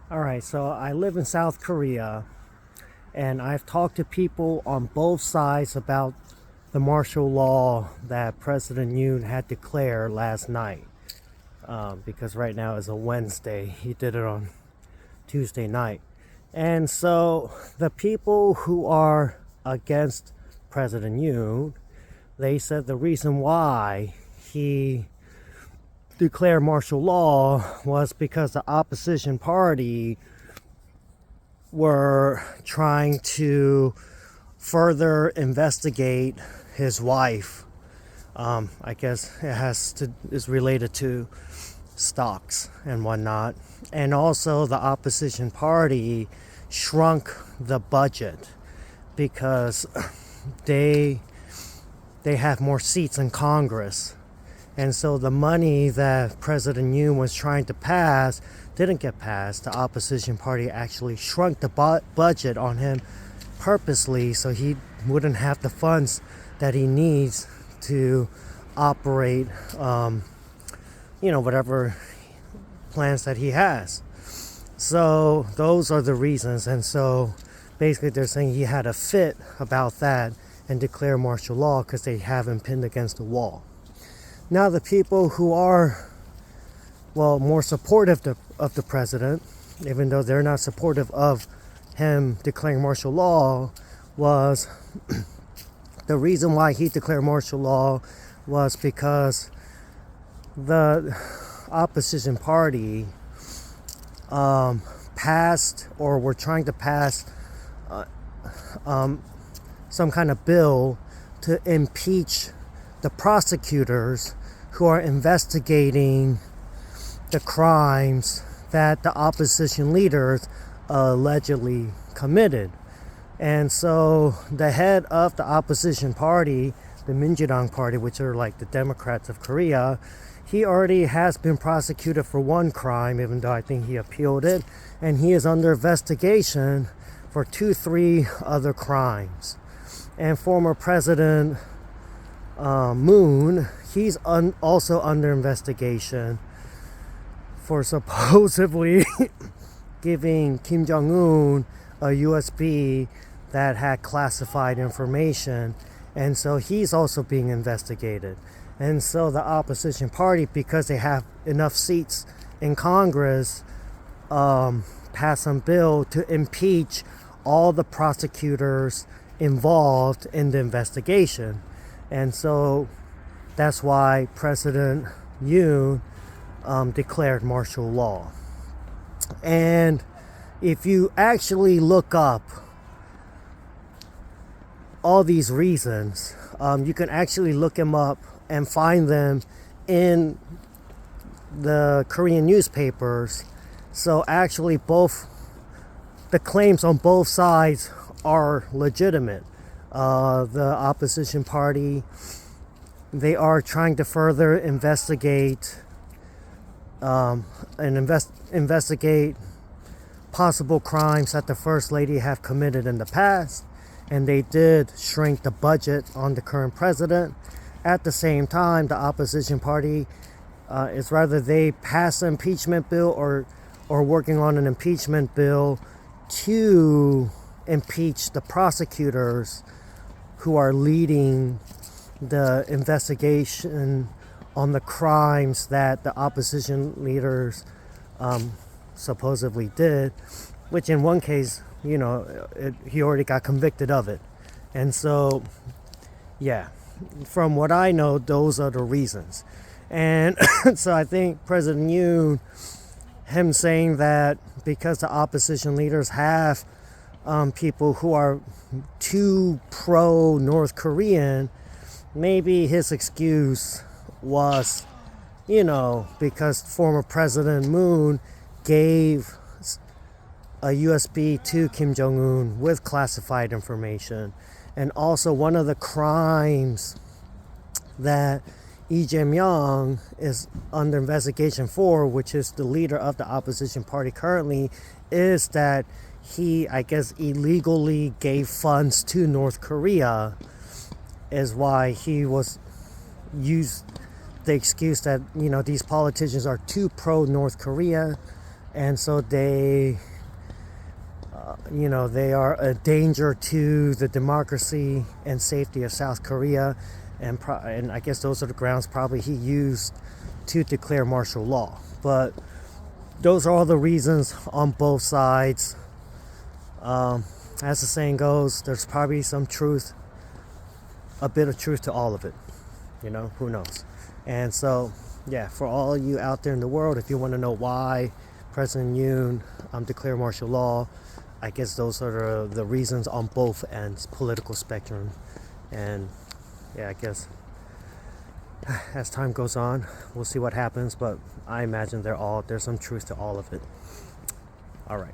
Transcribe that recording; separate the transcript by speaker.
Speaker 1: All right, so I live in South Korea, and I've talked to people on both sides about the martial law that President Yoon had declared last night. Because right now is a Wednesday, he did it on Tuesday night. And so the people who are against President Yoon, they said the reason why he declared martial law was because the opposition party were trying to further investigate his wife. I guess is related to stocks and whatnot. And also the opposition party shrunk the budget because they have more seats in Congress. And so the money that President Yoon was trying to pass didn't get passed. The opposition party actually shrunk the budget on him purposely so he wouldn't have the funds that he needs to operate, whatever plans that he has. So those are the reasons. And so basically they're saying he had a fit about that and declare martial law because they have him pinned against the wall. Now the people who are, more supportive of the president, even though they're not supportive of him declaring martial law, was the reason why he declared martial law was because the opposition party passed or were trying to pass some kind of bill to impeach the prosecutors who are investigating the crimes that the opposition leaders allegedly committed. And so the head of the opposition party, the Minjirang party, which are like the Democrats of Korea, he already has been prosecuted for one crime, even though I think he appealed it, and he is under investigation for 3 other crimes. And former President Moon, he's also under investigation for supposedly giving Kim Jong-un a USB that had classified information, and so he's also being investigated. And so the opposition party, because they have enough seats in Congress, passed some bill to impeach all the prosecutors involved in the investigation. And so that's why President Yoon declared martial law. And if you actually look up all these reasons, you can actually look them up and find them in the Korean newspapers. So actually both the claims on both sides are legitimate. The opposition party, they are trying to further investigate investigate possible crimes that the First Lady have committed in the past, and they did shrink the budget on the current president. At the same time, the opposition party is rather they pass an impeachment bill or working on an impeachment bill to impeach the prosecutors who are leading the investigation on the crimes that the opposition leaders supposedly did, which in one case, he already got convicted of it. And so, yeah, from what I know, those are the reasons. And so I think President Yoon, him saying that because the opposition leaders have people who are too pro-North Korean, maybe his excuse was, because former President Moon gave a USB to Kim Jong-un with classified information. And also one of the crimes that Lee Jae-myung is under investigation for, which is the leader of the opposition party currently, is that he, I guess, illegally gave funds to North Korea, is why he was used the excuse that, these politicians are too pro-North Korea, and so they, they are a danger to the democracy and safety of South Korea, and I guess those are the grounds probably he used to declare martial law. But those are all the reasons on both sides. As the saying goes, there's probably some truth, a bit of truth to all of it. Who knows? And so, yeah, for all you out there in the world, if you want to know why President Yoon declared martial law, I guess those are the reasons on both ends, political spectrum. And yeah, I guess as time goes on, we'll see what happens, but I imagine there's some truth to all of it. All right.